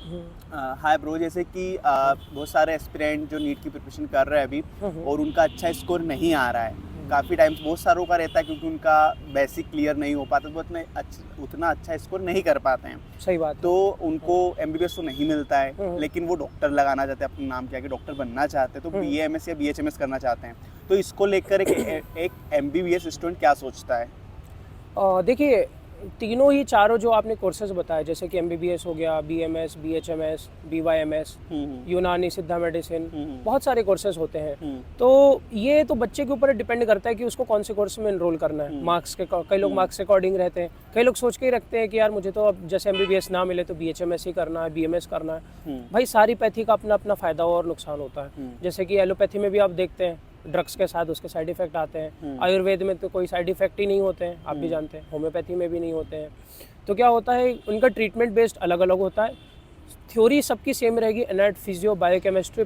Hi bro, जैसे कि बहुत सारे एस्पिरेंट जो नीट की प्रिपरेशन कर रहे हैं अभी और उनका अच्छा स्कोर नहीं आ रहा है। काफ़ी टाइम्स बहुत सारों का रहता है क्योंकि उनका बेसिक क्लियर नहीं हो पाता, तो उतना अच्छा स्कोर नहीं कर पाते हैं। सही बात तो है। उनको एमबीबीएस तो नहीं मिलता है, लेकिन वो डॉक्टर लगाना चाहते हैं, अपने नाम के आगे डॉक्टर बनना चाहते हैं, तो बीएएमएस या बीएचएमएस करना चाहते हैं। तो इसको लेकर एक एमबीबीएस स्टूडेंट क्या सोचता है? देखिए, तीनों ही चारों जो आपने कोर्सेज बताए, जैसे कि एमबीबीएस हो गया, बीएमएस, बीएचएमएस, बीवाईएमएस, यूनानी सिद्धा मेडिसिन, बहुत सारे कोर्सेज होते हैं। तो ये तो बच्चे के ऊपर डिपेंड करता है कि उसको कौन से कोर्स में एनरोल करना है। मार्क्स के कई लोग मार्क्स के अकॉर्डिंग रहते हैं, कई लोग सोच के ही रखते हैं कि यार मुझे तो अब जैसे एमबीबीएस ना मिले तो बीएचएमएस ही करना है, बीएमएस करना है। भाई सारी पैथी का अपना अपना फायदा और नुकसान होता है। जैसे कि एलोपैथी में भी आप देखते हैं ड्रग्स के साथ उसके साइड इफेक्ट आते हैं। आयुर्वेद में तो कोई साइड इफेक्ट ही नहीं होते हैं, आप भी जानते हैं। होम्योपैथी में भी नहीं होते हैं। तो क्या होता है, उनका ट्रीटमेंट बेस्ड अलग अलग होता है। थ्योरी सबकी सेम रहेगी, anat, physio, biochemistry,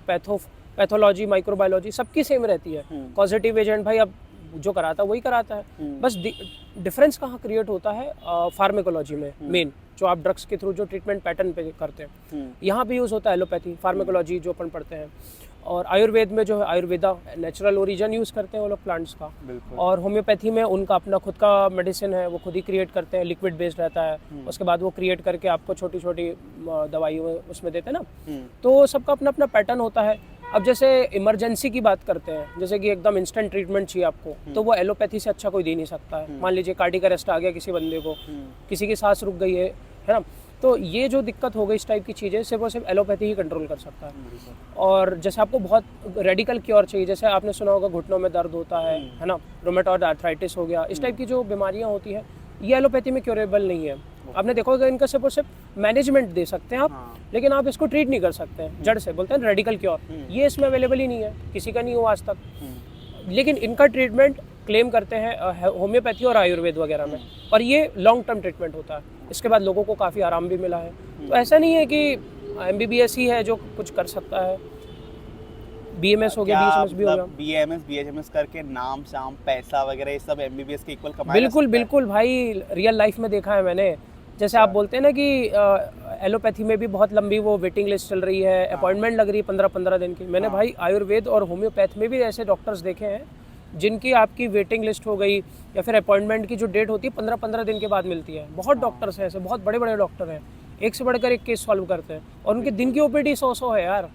pathology, microbiology सबकी सेम रहती है। पॉजिटिव एजेंट भाई अब जो कराता है वही कराता है। बस डिफरेंस कहाँ क्रिएट होता है, फार्मेकोलॉजी में मेन, जो आप ड्रग्स के थ्रू जो ट्रीटमेंट पैटर्न पे करते हैं, यहाँ भी यूज़ होता है एलोपैथी, फार्मेकोलॉजी जो अपन पढ़ते हैं। और आयुर्वेद में जो है आयुर्वेदा, नेचुरल ओरिजिन यूज़ करते हैं वो लोग प्लांट्स का। और होम्योपैथी में उनका अपना खुद का मेडिसिन है, वो खुद ही क्रिएट करते हैं, लिक्विड बेस्ड रहता है। उसके बाद वो क्रिएट करके आपको छोटी छोटी दवाई उसमें देते हैं ना। तो सबका अपना अपना पैटर्न होता है। अब जैसे इमरजेंसी की बात करते हैं, जैसे कि एकदम इंस्टेंट ट्रीटमेंट चाहिए आपको, तो वो एलोपैथी से अच्छा कोई दे नहीं सकता है। मान लीजिए कार्डियक अरेस्ट आ गया किसी बंदे को, किसी की सांस रुक गई है ना, तो ये जो दिक्कत हो गई इस टाइप की चीज़ें सिर्फ और सिर्फ एलोपैथी ही कंट्रोल कर सकता है। और जैसे आपको बहुत रेडिकल क्योर चाहिए, जैसे आपने सुना होगा घुटनों में दर्द होता है ना, रोमेटॉइड आर्थराइटिस हो गया, इस टाइप की जो बीमारियां होती हैं ये एलोपैथी में क्योरेबल नहीं है। आपने देखा होगा इनका सिर्फ और सिर्फ मैनेजमेंट दे सकते हैं आप, लेकिन आप इसको ट्रीट नहीं कर सकते हैं जड़ से, बोलते हैं रेडिकल क्योर, ये इसमें अवेलेबल ही नहीं है, किसी का नहीं हुआ आज तक। लेकिन इनका ट्रीटमेंट क्लेम करते हैं होम्योपैथी और आयुर्वेद वगैरह में, और ये लॉन्ग टर्म ट्रीटमेंट होता है। इसके बाद लोगों को काफ़ी आराम भी मिला है। तो ऐसा नहीं है कि एमबीबीएस ही है जो कुछ कर सकता है, बीएमएस हो गया, बीएचएमएस भी हो गया। बीएमएस बीएचएमएस करके नाम शाम पैसा वगैरह ये सब एमबीबीएस के इक्वल कमाया बिल्कुल बिल्कुल भाई, रियल लाइफ में देखा है मैंने। जैसे आप बोलते हैं ना कि एलोपैथी में भी बहुत लंबी वो वेटिंग लिस्ट चल रही है, अपॉइंटमेंट लग रही है 15-15 दिन की। मैंने भाई आयुर्वेद और होम्योपैथ में भी ऐसे डॉक्टर्स देखे हैं जिनकी आपकी वेटिंग लिस्ट हो गई या फिर अपॉइंटमेंट की जो डेट होती है 15-15 दिन के बाद मिलती है। बहुत डॉक्टर्स हैं ऐसे, बहुत बड़े बड़े डॉक्टर हैं, एक से बढ़कर एक केस सॉल्व करते हैं, और उनके दिन की ओपीडी 100 है यार।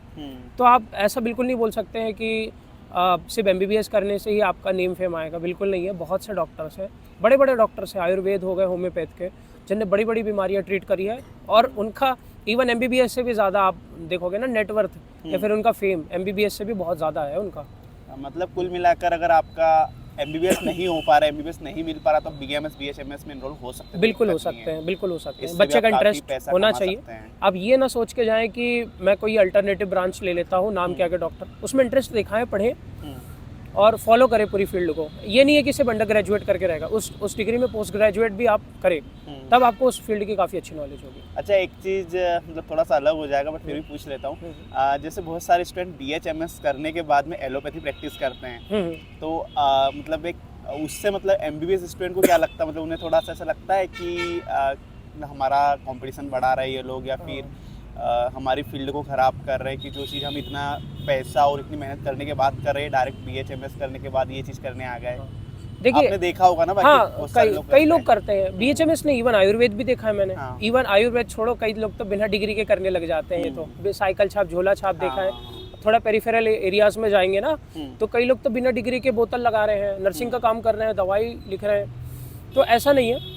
तो आप ऐसा बिल्कुल नहीं बोल सकते हैं कि सिर्फ एमबीबीएस करने से ही आपका नेम फेम आएगा, बिल्कुल नहीं है। बहुत से डॉक्टर्स हैं, बड़े बड़े डॉक्टर्स हैं, आयुर्वेद हो गए, होम्योपैथ के, जिनने बड़ी बड़ी बीमारियां ट्रीट करी है, और उनका इवन एमबीबीएस से भी ज़्यादा आप देखोगे ना नेटवर्थ या फिर उनका फेम एमबीबीएस से भी बहुत ज़्यादा है उनका। मतलब कुल मिलाकर अगर आपका एमबीबीएस नहीं हो पा रहा, एमबीबीएस नहीं मिल पा रहा, तो बीएमएस बीएचएमएस में एनरोल हो सकते हैं? बिल्कुल हो सकते हैं, बिल्कुल हो सकते हैं। बच्चे का इंटरेस्ट होना चाहिए। अब ये ना सोच के जाएं कि मैं कोई अल्टरनेटिव ब्रांच ले लेता हूँ नाम के आगे डॉक्टर, उसमें इंटरेस्ट दिखाएं, पढ़ें और फॉलो करें पूरी फील्ड को। ये नहीं है कि सिर्फ अंडर ग्रेजुएट करके रहेगा, उस डिग्री में पोस्ट ग्रेजुएट भी आप करें, तब आपको उस फील्ड की काफ़ी अच्छी नॉलेज होगी। अच्छा, एक चीज़ मतलब थोड़ा सा अलग हो जाएगा बट फिर भी पूछ लेता हूँ। जैसे बहुत सारे स्टूडेंट बीएचएमएस करने के बाद में एलोपैथी प्रैक्टिस करते हैं, तो मतलब एक उससे मतलब एमबीबीएस स्टूडेंट को क्या लगता है, मतलब उन्हें थोड़ा सा ऐसा लगता है कि हमारा कंपटीशन बढ़ा रहे हैं ये लोग, या फिर हमारी फील्ड को ख़राब कर रहे हैं कि जो चीज़ हम इतना पैसा और इतनी मेहनत करने के बाद कर रहे हैं, डायरेक्ट बीएचएमएस करने के बाद ये चीज़ करने आ गए। देखिए, आपने देखा होगा ना भाई। हाँ, कई लोग करते हैं बीएचएमएस नहीं, इवन आयुर्वेद भी देखा है मैंने। इवन आयुर्वेद छोड़ो, कई लोग तो बिना डिग्री के करने लग जाते हैं। ये तो साइकिल छाप, झोला छाप देखा है। थोड़ा पेरिफेरल एरियाज में जाएंगे ना, तो कई लोग तो बिना डिग्री के बोतल लगा रहे हैं, नर्सिंग का काम कर रहे हैं, दवाई लिख रहे हैं। तो ऐसा नहीं है,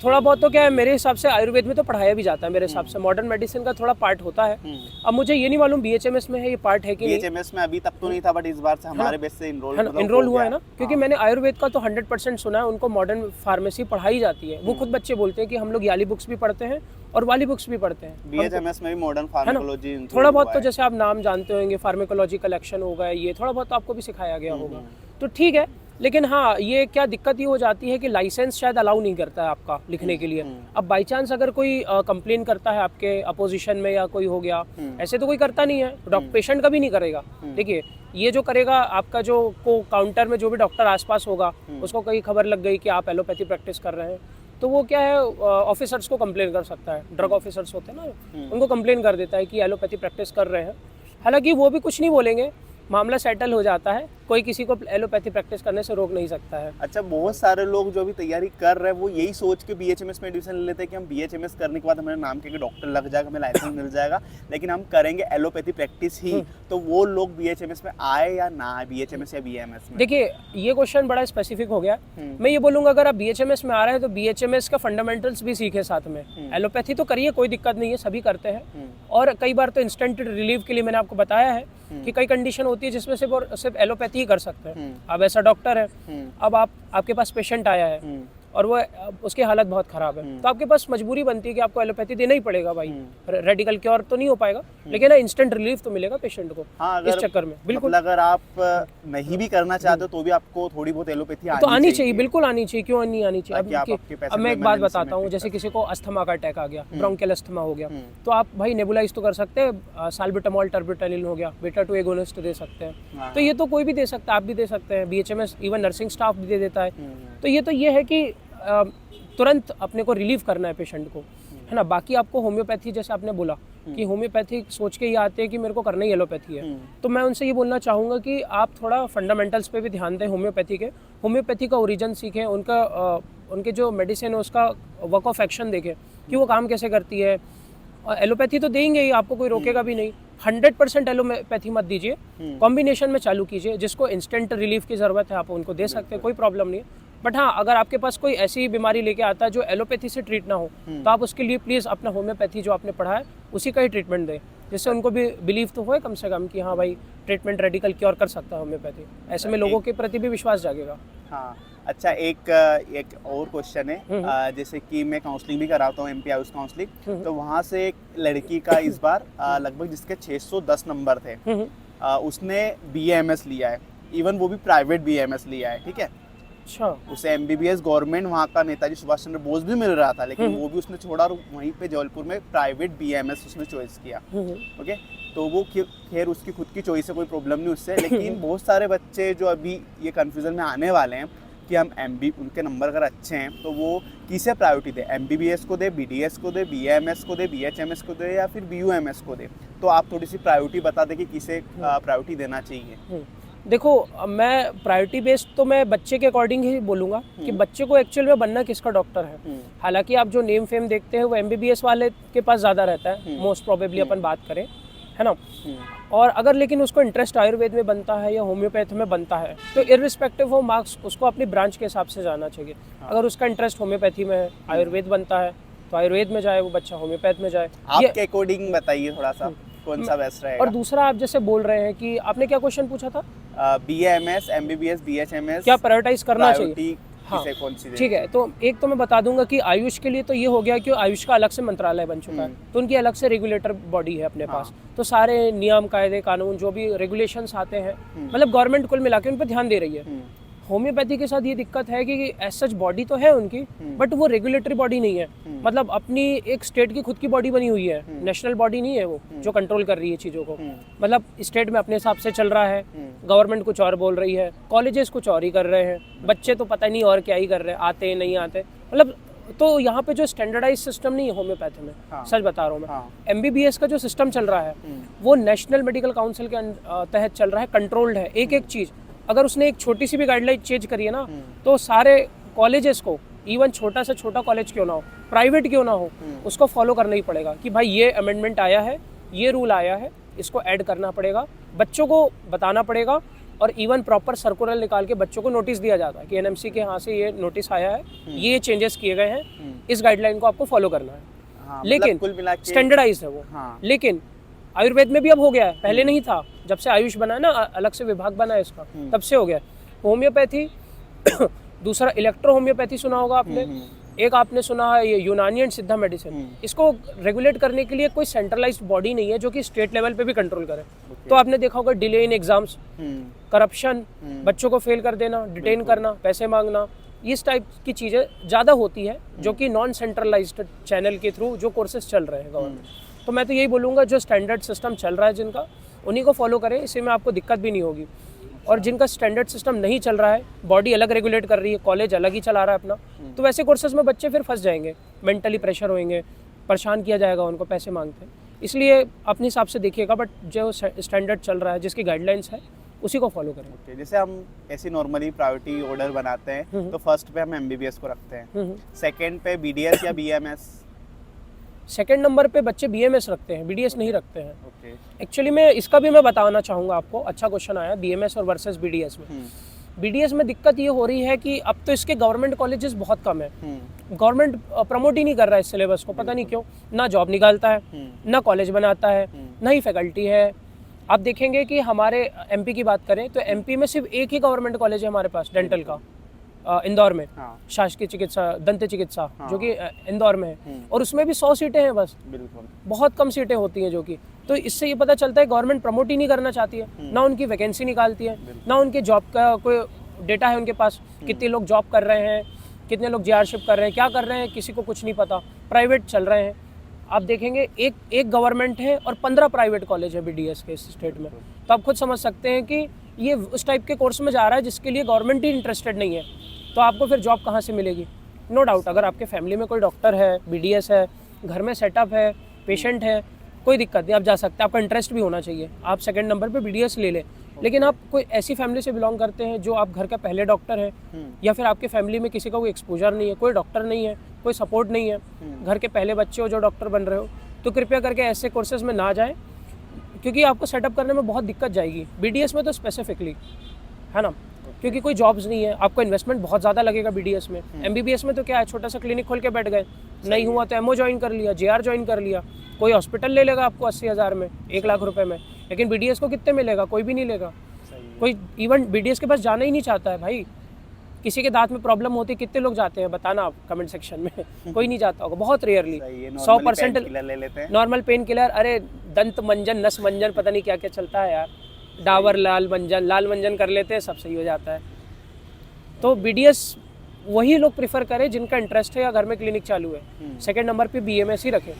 थोड़ा बहुत तो क्या है, मेरे हिसाब से आयुर्वेद में तो पढ़ाया भी जाता है, मेरे हिसाब से मॉडर्न मेडिसिन का थोड़ा पार्ट होता है। अब मुझे ये नहीं मालूम बीएचएमएस में है ये पार्ट है कि नहीं। बीएचएमएस में अभी तक तो नहीं था, बट इस बार से हमारे बेस से इनरोल हुआ है ना, क्योंकि मैंने आयुर्वेद का तो 100% सुना है, उनको मॉडर्न फार्मेसी पढ़ाई जाती है। वो खुद बच्चे बोलते हैं कि हम लोग याली बुक्स भी पढ़ते हैं और वाली बुक्स भी पढ़ते हैं। बीएचएमएस में भी मॉडर्न फार्मेकोलॉजी थोड़ा बहुत, तो जैसे आप नाम जानते होंगे, फार्मेकोलॉजी कलेक्शन होगा, ये थोड़ा बहुत आपको भी सिखाया गया होगा, तो ठीक है। लेकिन हाँ, ये क्या दिक्कत ये हो जाती है कि लाइसेंस शायद अलाउ नहीं करता है आपका लिखने के लिए। अब बाई चांस अगर कोई कंप्लेन करता है आपके अपोजिशन में या कोई हो गया, ऐसे तो कोई करता नहीं है, पेशेंट कभी नहीं करेगा। देखिए, ये जो करेगा आपका जो काउंटर में जो भी डॉक्टर आसपास होगा, उसको कहीं खबर लग गई कि आप एलोपैथी प्रैक्टिस कर रहे हैं, तो वो क्या है ऑफिसर्स को कंप्लेन कर सकता है, ड्रग ऑफिसर्स होते हैं ना, उनको कंप्लेन कर देता है कि एलोपैथी प्रैक्टिस कर रहे हैं। हालांकि वो भी कुछ नहीं बोलेंगे, मामला सेटल हो जाता है, कोई किसी को एलोपैथी प्रैक्टिस करने से रोक नहीं सकता है। अच्छा, बहुत सारे लोग जो भी तैयारी कर रहे हैं वो यही सोच के बीएचएमएस में एडमिशन ले लेते हैं कि हम बीएचएमएस करने के बाद हमारे नाम के डॉक्टर लग जाएगा, हमें लाइसेंस मिल जाएगा, लेकिन हम करेंगे एलोपैथी प्रैक्टिस ही। तो वो लोग बीएचएमएस में आए या ना आए, बीएचएमएस या बीएमएस में? देखिए, ये क्वेश्चन बड़ा स्पेसिफिक हो गया। मैं ये बोलूंगा अगर आप बीएचएमएस में आ रहे हैं तो बीएचएमएस का फंडामेंटल्स भी सीखे साथ में। एलोपैथी तो करिए, कोई दिक्कत नहीं है, सभी करते हैं। और कई बार तो इंस्टेंट रिलीफ के लिए मैंने आपको बताया है कि कई कंडीशन होती है जिसमें सिर्फ एलोपैथी ही कर सकते हैं। अब ऐसा डॉक्टर है, अब आपके पास पेशेंट आया है और वो उसकी हालत बहुत खराब है, तो आपके पास मजबूरी बनती है कि आपको एलोपैथी देना ही पड़ेगा भाई। रेडिकल क्योर तो नहीं हो पाएगा, लेकिन इंस्टेंट रिलीफ तो मिलेगा पेशेंट को। हाँ, इस चक्कर में बिल्कुल अगर आप नहीं भी करना चाहते हो तो भी आपको थोड़ी बहुत एलोपैथी तो आनी चाहिए, बिल्कुल आनी चाहिए। क्यों नहीं आनी चाहिए? अब मैं एक बात बताता हूँ, जैसे किसी को अस्थमा का अटैक आ गया, ब्रोंकियल अस्थमा हो गया, तो आप भाई नेबुलाइज तो कर सकते हैं, साल्बुटामॉल टर्बिटालिन हो गया, बीटा 2 एगोनिस्ट दे सकते हैं। तो ये तो कोई भी दे सकता है, आप भी दे सकते हैं, बीएचएमएस इवन नर्सिंग स्टाफ भी दे देता है। तो ये है कि तुरंत अपने को रिलीव करना है पेशेंट को, है ना। बाकी आपको होम्योपैथी, जैसे आपने बोला कि होम्योपैथी सोच के ये आते हैं कि मेरे को करना ही एलोपैथी है, तो मैं उनसे ये बोलना चाहूँगा कि आप थोड़ा फंडामेंटल्स पे भी ध्यान दें होम्योपैथी के। होम्योपैथी का ओरिजिन सीखें, उनके जो मेडिसिन है उसका वर्क ऑफ एक्शन देखें कि वो काम कैसे करती है। एलोपैथी तो देंगे ही, आपको कोई रोकेगा भी नहीं। 100% एलोपैथी मत दीजिए, कॉम्बिनेशन में चालू कीजिए। जिसको इंस्टेंट रिलीफ की ज़रूरत है आप उनको दे सकते हैं, कोई प्रॉब्लम नहीं है। बट हाँ, अगर आपके पास कोई ऐसी बीमारी लेके आता है जो एलोपैथी से ट्रीट ना हो, तो आप उसके लिए प्लीज़ अपना होम्योपैथी जो आपने पढ़ा है उसी का ही ट्रीटमेंट दें, जिससे उनको भी बिलीव तो होए कम से कम कि हाँ भाई ट्रीटमेंट रेडिकल क्योर कर सकता है होम्योपैथी। ऐसे में लोगों के प्रति भी विश्वास जागेगा। हाँ, अच्छा, एक और क्वेश्चन है। जैसे कि मैं काउंसलिंग भी कराता हूँ, एमपी आयुष काउंसलिंग, तो वहाँ से एक लड़की का इस बार लगभग जिसके 610 नंबर थे, उसने बीएमएस लिया है, इवन वो भी प्राइवेट बीएमएस लिया है, ठीक है। अच्छा, उसे एमबीबीएस गवर्नमेंट वहाँ का नेताजी सुभाष चंद्र बोस भी मिल रहा था, लेकिन वो भी उसने छोड़ा और वहीं पे जबलपुर में प्राइवेट बीएमएस उसने चॉइस किया। ओके, तो वो खैर उसकी खुद की चॉइस है, कोई प्रॉब्लम नहीं उससे। लेकिन बहुत सारे बच्चे जो अभी ये कंफ्यूजन में आने वाले हैं कि हम उनके नंबर अगर अच्छे हैं तो वो किसे प्रायोरिटी दे, एमबीबीएस को दे, बीडीएस को दे, बीएमएस को दे, बीएचएमएस को दे, या फिर बीयूएमएस को दे। तो आप थोड़ी सी प्रायोरिटी बता दें कि किसे प्रायोरिटी देना चाहिए। देखो, मैं प्रायोरिटी बेस्ड तो मैं बच्चे के अकॉर्डिंग ही बोलूँगा कि बच्चे को एक्चुअल में बनना किसका डॉक्टर है। हालांकि आप जो नेम फेम देखते हैं वो एमबीबीएस वाले के पास ज़्यादा रहता है, मोस्ट प्रोबेबली अपन बात करें, है ना। और अगर लेकिन उसको इंटरेस्ट आयुर्वेद में बनता है या होम्योपैथ में बनता है, तो इररिस्पेक्टिव ऑफ मार्क्स उसको अपनी ब्रांच के हिसाब से जाना चाहिए। अगर उसका इंटरेस्ट होम्योपैथी में है, आयुर्वेद बनता है, तो आयुर्वेद में जाए वो बच्चा, होम्योपैथ में जाए। आपके अकॉर्डिंग बताइए थोड़ा सा कौन सा बेस्ट रहेगा। और दूसरा, आप जैसे बोल रहे हैं कि आपने क्या क्वेश्चन पूछा था, बीएमएस, एमबीबीएस, बीएचएमएस क्या प्रायोरिटाइज करना चाहिए। हाँ, ठीक है, तो एक तो मैं बता दूंगा कि आयुष के लिए तो ये हो गया कि आयुष का अलग से मंत्रालय बन चुका है, तो उनकी अलग से रेगुलेटर बॉडी है अपने पास। तो सारे नियम, कायदे, कानून जो भी रेगुलेशंस आते हैं, मतलब गवर्नमेंट कुल मिला के उन पर ध्यान दे रही है। होम्योपैथी के साथ ये दिक्कत है कि एज सच बॉडी तो है उनकी, बट वो रेगुलेटरी बॉडी नहीं है। मतलब अपनी एक स्टेट की खुद की बॉडी बनी हुई है, नेशनल बॉडी नहीं है वो जो कंट्रोल कर रही है चीज़ों को। मतलब स्टेट में अपने हिसाब से चल रहा है, गवर्नमेंट कुछ और बोल रही है, कॉलेजेस कुछ और ही कर रहे हैं, बच्चे तो पता नहीं और क्या ही कर रहे हैं, आते नहीं आते, मतलब। तो यहाँ पे जो स्टैंडर्डाइज सिस्टम नहीं है होम्योपैथी में, सच बता रहा हूँ मैं। एमबीबीएस का जो सिस्टम चल रहा है वो नेशनल मेडिकल काउंसिल के तहत चल रहा है, कंट्रोल्ड है। एक एक चीज़, अगर उसने एक छोटी सी भी गाइडलाइन चेंज करी है ना, तो सारे कॉलेजेस को, इवन छोटा से छोटा कॉलेज क्यों ना हो, प्राइवेट क्यों ना हो, उसको फॉलो करना ही पड़ेगा कि भाई ये अमेंडमेंट आया है, ये रूल आया है, इसको ऐड करना पड़ेगा, बच्चों को बताना पड़ेगा। और इवन प्रॉपर सर्कुलर निकाल के बच्चों को नोटिस दिया जाता है कि एनएमसी के यहाँ से ये नोटिस आया है, ये चेंजेस किए गए हैं, इस गाइडलाइन को आपको फॉलो करना है। लेकिन स्टैंडर्डाइज है वो। लेकिन आयुर्वेद में भी अब हो गया है, पहले नहीं था, जब से आयुष बना है ना, अलग से विभाग बना है इसका, तब से हो गया। होम्योपैथी दूसरा इलेक्ट्रो होम्योपैथी सुना होगा आपने, एक आपने सुना है ये यूनानी एंड सिद्धा मेडिसिन। इसको रेगुलेट करने के लिए कोई सेंट्रलाइज्ड बॉडी नहीं है जो कि स्टेट लेवल पे भी कंट्रोल करे। तो आपने देखा होगा डिले इन एग्जाम्स, करप्शन, बच्चों को फेल कर देना, डिटेन करना, पैसे मांगना, इस टाइप की चीज़ें ज़्यादा होती है जो कि नॉन सेंट्रलाइज्ड चैनल के थ्रू जो कोर्सेज चल रहे हैं गवर्नमेंट। तो मैं तो यही बोलूँगा जो स्टैंडर्ड सिस्टम चल रहा है जिनका, उन्हीं को फॉलो करें, इसी में आपको दिक्कत भी नहीं होगी। और जिनका स्टैंडर्ड सिस्टम नहीं चल रहा है, बॉडी अलग रेगुलेट कर रही है, कॉलेज अलग ही चला रहा है अपना, तो वैसे कोर्सेज में बच्चे फिर फंस जाएंगे, मेंटली प्रेशर होंगे, परेशान किया जाएगा उनको, पैसे मांगते हैं। इसलिए अपने हिसाब से देखिएगा, बट जो स्टैंडर्ड चल रहा है, जिसकी गाइडलाइंस है, उसी को फॉलो करें। Okay, जैसे हम ऐसी नॉर्मली प्रायोरिटी ऑर्डर बनाते हैं तो फर्स्ट पे हम एमबीबीएस को रखते हैं, सेकंड पे बीडीएस या बीएमएस। सेकंड नंबर पे बच्चे बीएमएस रखते हैं, बीडीएस नहीं रखते हैं। ओके। एक्चुअली मैं इसका भी मैं बताना चाहूँगा आपको, अच्छा क्वेश्चन आया बीएमएस और वर्सेस बीडीएस में। बीडीएस में दिक्कत ये हो रही है कि अब तो इसके गवर्नमेंट कॉलेजेस बहुत कम है, गवर्नमेंट प्रमोट ही नहीं कर रहा है इस सिलेबस को, पता नहीं क्यों, ना जॉब निकालता है, ना कॉलेज बनाता है, ना ही फैकल्टी है। आप देखेंगे कि हमारे एमपी की बात करें तो एमपी में सिर्फ एक ही गवर्नमेंट कॉलेज है हमारे पास डेंटल का, इंदौर में, शासकीय चिकित्सा दंत चिकित्सा, जो कि इंदौर में है, और उसमें भी 100 सीटें हैं बस, बिल्कुल बहुत कम सीटें होती हैं जो कि, तो इससे ये पता चलता है गवर्नमेंट प्रमोट ही नहीं करना चाहती है, ना उनकी वैकेंसी निकालती है, ना उनके जॉब का कोई डेटा है उनके पास, कितने लोग जॉब कर रहे हैं, कितने लोग जीआरशिप कर रहे हैं, क्या कर रहे हैं, किसी को कुछ नहीं पता, प्राइवेट चल रहे हैं। आप देखेंगे एक गवर्नमेंट है और 15 प्राइवेट कॉलेज है बीडीएस के इस स्टेट में, तो आप खुद समझ सकते हैं कि ये उस टाइप के कोर्स में जा रहा है जिसके लिए गवर्नमेंट ही इंटरेस्टेड नहीं है, तो आपको फिर जॉब कहाँ से मिलेगी। नो डाउट, अगर आपके फैमिली में कोई डॉक्टर है, बीडीएस है, घर में सेटअप है, पेशेंट है, कोई दिक्कत नहीं, आप जा सकते हैं, आपका इंटरेस्ट भी होना चाहिए, आप सेकंड नंबर पे बीडीएस ले लें। लेकिन आप कोई ऐसी फैमिली से बिलोंग करते हैं जो आप घर का पहले डॉक्टर है, या फिर आपके फैमिली में किसी का कोई एक्सपोजर नहीं है, कोई डॉक्टर नहीं है, कोई सपोर्ट नहीं है, घर के पहले बच्चे हो जो डॉक्टर बन रहे हो, तो कृपया करके ऐसे कोर्सेज में ना जाएं, क्योंकि आपको सेटअप करने में बहुत दिक्कत जाएगी। बीडीएस में तो स्पेसिफिकली है ना, क्योंकि कोई जॉब्स नहीं है, आपको इन्वेस्टमेंट बहुत ज़्यादा लगेगा बीडीएस में। एमबीबीएस में तो क्या है, छोटा सा क्लिनिक खोल के बैठ गए, नहीं हुआ तो एमओ ज्वाइन कर लिया, जेआर ज्वाइन कर लिया, कोई हॉस्पिटल ले लेगा आपको 80,000 में, 1 लाख रुपए में, लेकिन बीडीएस को कितने मिलेगा, कोई भी नहीं लेगा, कोई इवन बीडीएस के पास जाना ही नहीं चाहता है भाई। किसी के दांत में प्रॉब्लम होती है, कितने लोग जाते हैं बताना आप कमेंट सेक्शन में, कोई नहीं जाता होगा, बहुत रेयरली, 100% नॉर्मल पेन किलर, अरे दंत मंजन, नस मंजन, पता नहीं क्या क्या चलता है यार, डाबर लाल मंजन कर लेते हैं, सब सही हो जाता है। तो बीडीएस वही लोग प्रेफर करें जिनका इंटरेस्ट है या घर में क्लिनिक चालू है। सेकंड नंबर पे बीएमएस ही रखें,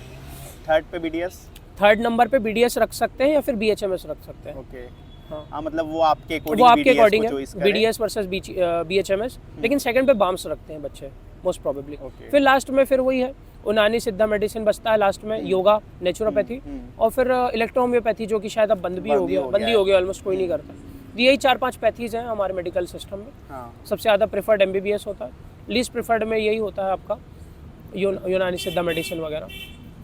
थर्ड पे बीडीएस, थर्ड नंबर पे बीडीएस रख सकते हैं या फिर बीएचएमएस रख सकते हैं। ओके, हाँ मतलब वो आपके अकॉर्डिंग है, बीडीएस वर्सेस बीएचएमएस, लेकिन सेकंड पे बाम्स रखते हैं बच्चे मोस्ट प्रोबेबली। फिर लास्ट में फिर वही है, यूनानी सिद्धा मेडिसिन बचता है लास्ट में, योगा, नेचुरोपैथी, और फिर इलेक्ट्रोहोम्योपैथी, जो कि शायद अब बंद भी हो गया ऑलमोस्ट, कोई नहीं करता। यही 4-5 पैथीज हैं हमारे मेडिकल सिस्टम में। सबसे ज़्यादा प्रेफर्ड एमबीबीएस होता है, लीस्ट प्रेफर्ड में यही होता है आपका यूनानी सिद्धा मेडिसिन वगैरह,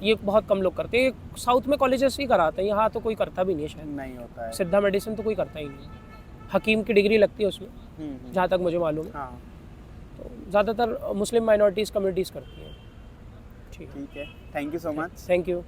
ये बहुत कम लोग करते हैं, साउथ में कॉलेजेस ही कराते हैं, यहाँ तो कोई करता भी नहीं है शायद, नहीं होता है सिद्धा मेडिसिन तो कोई करता ही नहीं, हकीम की डिग्री लगती है उसमें, जहाँ तक मुझे मालूम है। तो ज़्यादातर मुस्लिम माइनॉरिटीज़ कम्युनिटीज़ करती हैं। ठीक है, thank you so much. Thank you.